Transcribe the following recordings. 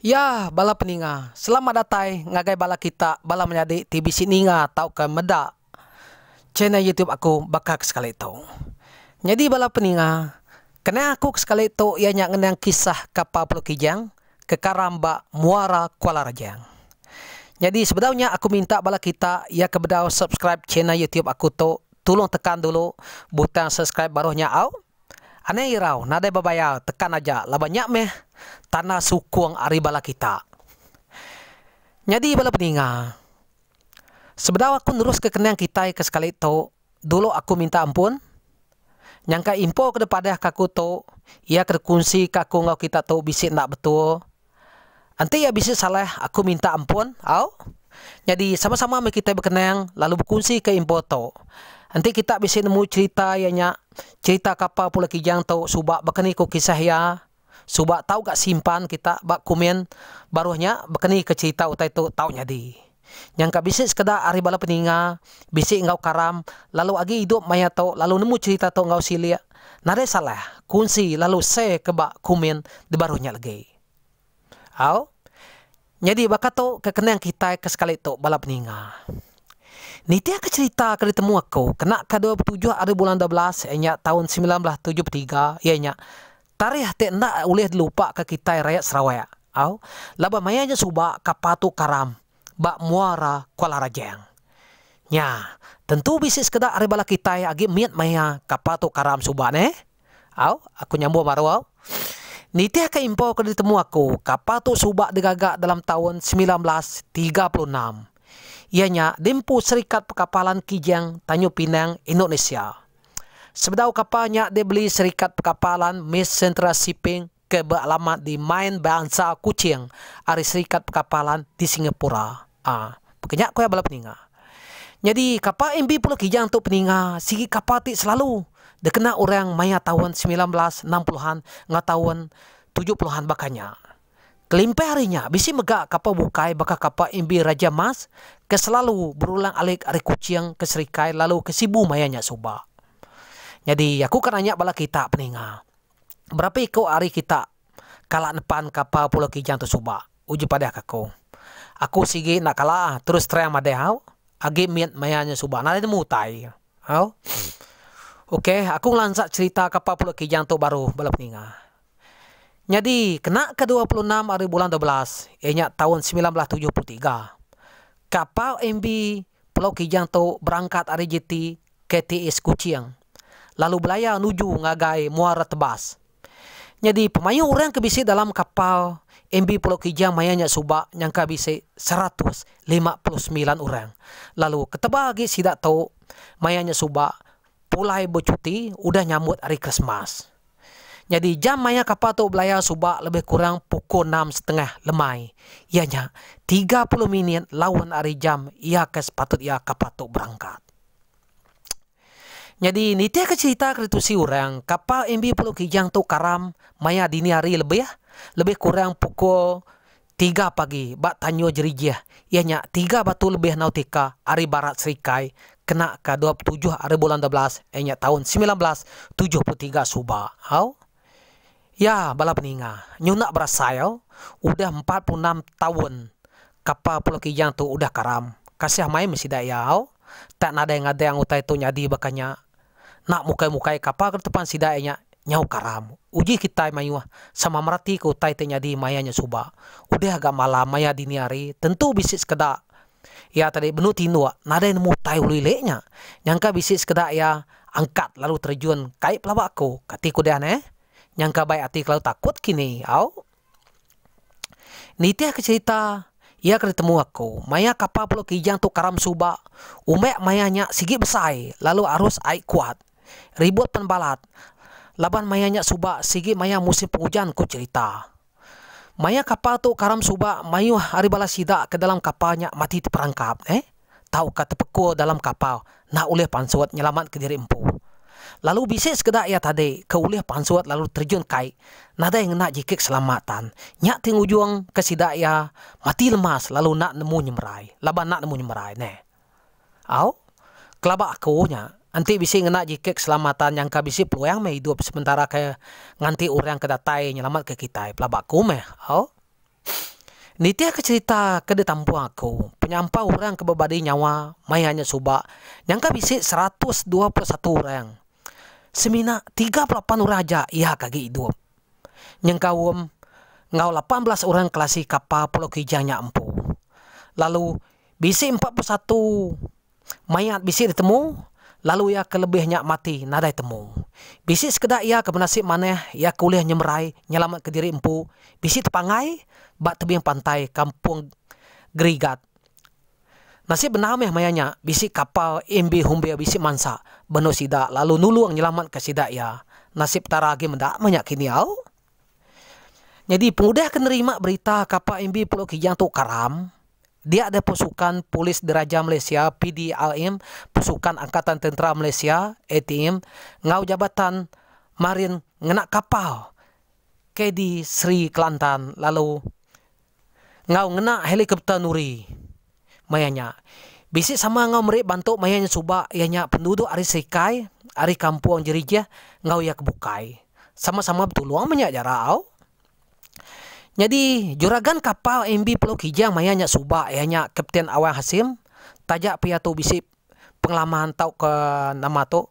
Ya, bala peninga. Selamat datang ngagai bala kita bala menjadi TBC Ninga tau ke meda. Channel YouTube aku bakal sekali itu. Jadi bala peninga, kena aku sekali itu ianya ngenang kisah kapal Pulau Kijang ke Karamba Muara Kuala Rajang. Jadi sebenarnya aku minta bala kita ya kebedau subscribe channel YouTube aku tu, tolong tekan dulu butang subscribe barunya au. Aneh irau, nada babayau, tekan aja, lah banyak meh tanah sukung ari bala kita. Jadi bala peninga, sebenarnya aku terus ke kenang kita ke sekali itu, dulu aku minta ampun, nyangka info ke depada kaku tu, ia kerkunsi kaku ngau kita tu bisik nak betul. Nanti ya bisik salah, aku minta ampun, au. Jadi sama-sama kita berkenang, lalu berkunci ke info tu. Nanti kita bisa nemu cerita ianya cerita kapal Pulau Kijang tu subak berkeni ku kisah ya. Subak tahu gak simpan kita bak komen barunya berkeni ke cerita utai tu tahu jadi. Yang ka bisa sekedar ari bala peninga, bisa engkau karam, lalu agi hidup maya tu lalu nemu cerita tu engkau silia. Nade salah, kunci lalu saya ke bak komen di barunya lagi. Au. Jadi bakat tu kekenang kita ke sekali tu bala peninga. Niti aku cerita ke ditemu aku kena ke 27 hari bulan 12 ianya tahun 1973 ianya tarikh te ndak boleh lupa ke kita rakyat Sarawak au laba mayanya suba kapatu karam bak Muara Kuala Rajang nya tentu bisnis sekedar hari bala kita agi miat maya kapatu karam suba ne au aku nyambung baru au niti aku info ke ditemu aku kapatu suba digagak dalam tahun 1936 ianya Dempu Serikat Perkapalan Kijang Tanjung Pinang Indonesia. Sebenarnya kapalnya dia beli Serikat Perkapalan Miss Central Shipping ke beralamat di Main Bangsa Kuching, ari Serikat Perkapalan di Singapura. Pekenyak ko ya bala peninga. Jadi kapal MV Pulau Kijang tu peninga, sigi kapal ti selalu dekena orang maya tahun 1960-an ngah tahun 70-an bakanya. Kelimpai harinya, bisi megak kapal bukai baka kapal MV Raja Mas ke selalu berulang alik ari Kuching ke Serikai lalu ke Sibu mayanya suba. Jadi aku kan nanya bala kita peninga. Berapa iko hari kita kalak depan kapal Pulau Kijang tu suba. Uji pada aku. Aku sigi nak kalah terus terang madehau. Agi miat mayanya suba. Nada nemu tai. Hau. Okey, aku lansak cerita kapal Pulau Kijang tu baru bala peninga. Jadi, kena ke 26 hari bulan 12, ianya tahun 1973. Kapal MV Pulau Kijang tu berangkat hari JT KTS Kuching. Lalu belayar menuju ngagai Muara Tebas. Jadi, pemayu orang kebisi dalam kapal MV Pulau Kijang mayanya subak yang kebisi 159 orang. Lalu ketebal lagi sidak tahu mayanya subak pulai bercuti udah nyambut hari Christmas. Jadi jam maya kapal tu belayar subak lebih kurang pukul 6.30 lemai. Ianya 30 minit lawan hari jam ia ke sepatut ia kapal tu berangkat. Jadi ni tiada cerita kereta si orang kapal MV Pulau Kijang tu karam maya dini hari lebih kurang pukul 3 pagi bak Tanyo Jerijah. Ianya 3 batu lebih nautika hari barat Serikai kena ke 27 hari bulan 12 ianya tahun 1973 suba. Hau? Ya, bala peninga. Nyunak berasa ya. Udah 46 tahun kapal Pulau Kijang tu udah karam. Kasih main mesti dah ya. Tak ada yang utai tu nyadi bakanya. Nak mukai-mukai kapal ke depan sidainya nyau karam. Uji kita mayu sama merati ku utai tu nyadi mayanya suba. Udah agak malam maya dini hari. Tentu bisik sekedar. Ya tadi benu tinu nada yang mutai ulileknya. Nyangka bisik sekedar ya angkat lalu terjun kait pelabak aku. Katiku dah yang kabai hati kalau takut kini, au. Niti aku cerita, ia ketemu aku. Maya kapal Pulau Kijang tu karam suba, umek mayanya sigi besai, lalu arus air kuat, ribut penbalat. Laban mayanya suba sigi maya musim penghujan ku cerita. Maya kapal tu karam suba, mayu hari bala sida ke dalam kapalnya mati terperangkap, tahu kata pekul dalam kapal, nak oleh pansuat nyelamat ke diri empu. Lalu bisik sekedar ya tadi ke ulih pansuat lalu terjun kai. Nada yang nak jikik selamatan. Nyak ting ujung ke sidak ya mati lemas lalu nak nemu nyemerai. Laban nak nemu nyemerai ne. Au? Kelabak aku nya. Nanti bisik nak jikik selamatan yang ka bisik peluang me hidup sementara ke nganti orang ke datai nyelamat ke kita. Pelabak aku meh. Au? Nitia ke cerita ke di tampung aku, penyampah orang ke bebadi nyawa, mai hanya subak, nyangka bisik 121 orang. Semina 38 orang aja, ia kaki hidup. Nyangka ngau 18 orang kelasi kapal Pulau Kijangnya empu. Lalu bisik 41 mayat bisik ditemu, lalu ia kelebihnya mati nadai temu. Bisik sekedar ia kebenasib maneh, ia kuliah nyemerai, nyelamat ke diri empu. Bisik tepangai, bak tebing pantai kampung Gerigat. Nasib benar meh mayanya, bisik kapal MB Humbia bisik mansa, beno sidak, lalu nuluang nyelamat ke sidak ia. Nasib taragi mendak banyak kini au. Jadi pengudah akan nerima berita kapal MB Pulau Kijang tu karam. Dia ada pasukan polis diraja Malaysia PDRM, pasukan Angkatan Tentera Malaysia ATM, ngau jabatan marin ngena kapal ke di Sri Kelantan, lalu ngau ngena helikopter Nuri. Mayanya bisik sama ngau merik bantu mayanya subak ianya penduduk ari Serikai, ari kampung Jerijah, ngau ia kebukai. Sama-sama bertuluang menyak jarau. Jadi juragan kapal MB Pulau Kijang mayanya subak ianya Kapten Awang Hasim, tajak piatu bisik pengalaman tau ke nama tu.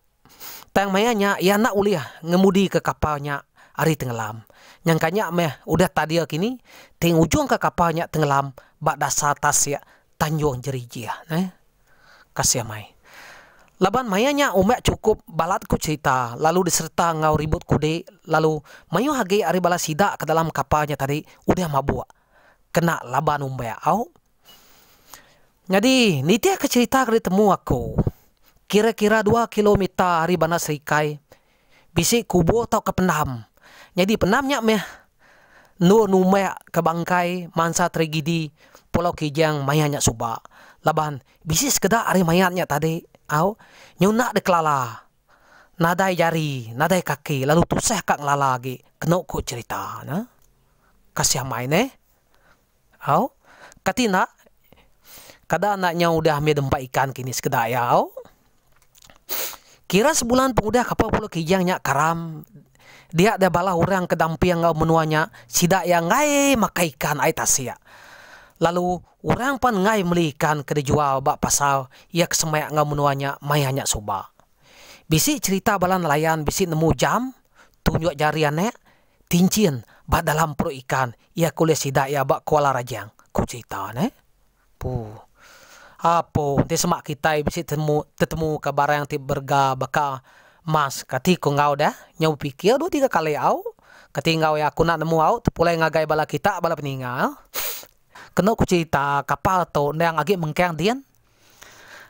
Tang mayanya ia nak uliah ngemudi ke kapalnya ari tenggelam. Nyangkanya meh udah tadi kini ting ujung ke kapalnya tenggelam bak dasar tasya Tanjung Jerijah. Kasih mai. Laban mayanya umek cukup balat ku cerita, lalu diserta ngau ribut kude, lalu mayu hage ari bala sidak ke dalam kapalnya tadi udah mabuk. Kena laban umek au. Jadi nitia ke cerita ke ditemu aku. Kira-kira 2 kilometer hari bana Serikai. Bisik kubu atau ke penam. Jadi penamnya meh numek ke bangkai mansa tragedi Pulau Kijang mayanya subak. Laban bisik sekedar hari mayatnya tadi. Au nyunak de kelala, nadai jari, nadai kaki, lalu tuseh kak ngelala lagi, kena ku cerita, na? Kasih main au, katina, kada anaknya udah medempa ikan kini sekedar ya, au. Kira sebulan pengudah kapal Pulau Kijangnya karam, dia ada bala orang kedampi yang ngau menuanya, sidak yang ngai makai ikan ai tasya. Lalu orang pan ngai melikan ke dijual bak pasal ia kesemayak ngau menuanya mayanya subak. Bisik cerita bala nelayan bisik nemu jam tunjuk jari anek tincin bak dalam perut ikan ia kuliah sidak ia bak Kuala Rajang. Ku cerita apa nanti semak kita bisik tetemu ke barang yang berga baka mas kati ku ngau dah nyau pikir 2-3 kali au kati ngau ya aku nak nemu au tepulai ngagai bala kita bala peninggal. Kena ku cerita kapal tu yang agak mengkang dian.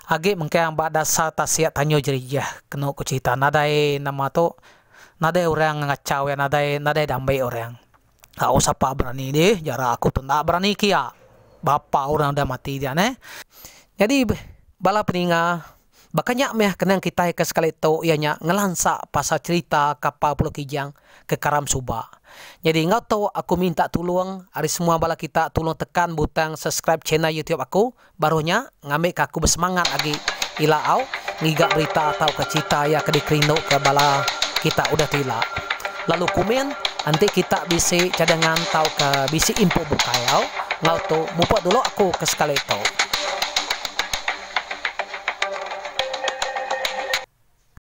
Agak mengkang bak dasar tasya Tanjung Jerijah. Kena ku cerita nadai nama tu nadai orang ngacau ya nadai dambai orang. Kau siapa berani deh jara aku tu tak berani kia. Bapa orang dah mati dia Jadi bala peninga bakanya meh kenang kita ke sekali tu ianya ngelansak pasal cerita kapal Pulau Kijang ke Karam Subak. Jadi ngau tahu aku minta tolong hari semua bala kita tolong tekan butang subscribe channel YouTube aku barunya ngambil aku bersemangat lagi ila au ngigak berita atau ke cerita ya ke dikerino ke bala kita udah tila. Lalu komen nanti kita bisa cadangan tahu ke bisa info bukai au ngau tahu mupat dulu aku ke sekali itu.